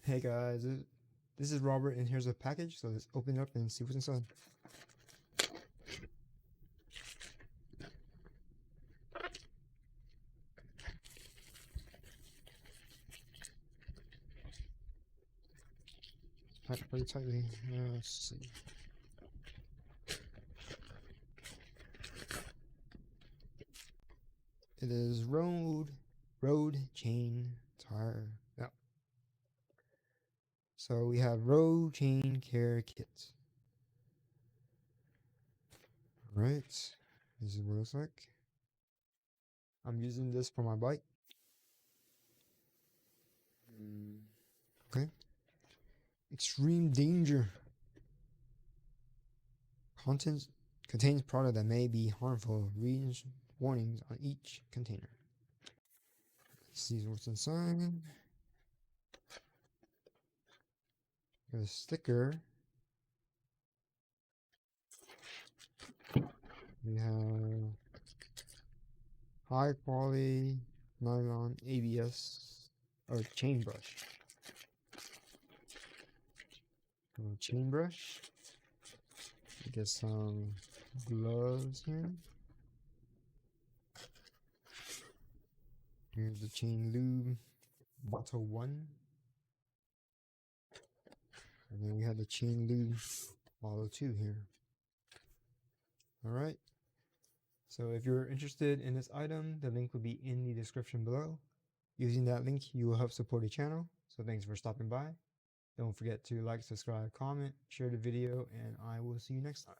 Hey guys, this is Robert, and here's a package. So let's open it up and see what's inside. Packed very tightly. Let's see. It is road chain tire. Yeah. So we have road chain care kit. Alright. This is what it looks like. I'm using this for my bike. Okay. Extreme danger. Contains product that may be harmful. Read warnings on each container. Let's see what's inside. Got a sticker. We have high quality nylon ABS or chain brush. A chain brush. Get some gloves here. Here's the chain lube, bottle 1. And then we have the chain lube, bottle 2 here. Alright. So if you're interested in this item, the link will be in the description below. Using that link, you will help support the channel. So thanks for stopping by. Don't forget to like, subscribe, comment, share the video, and I will see you next time.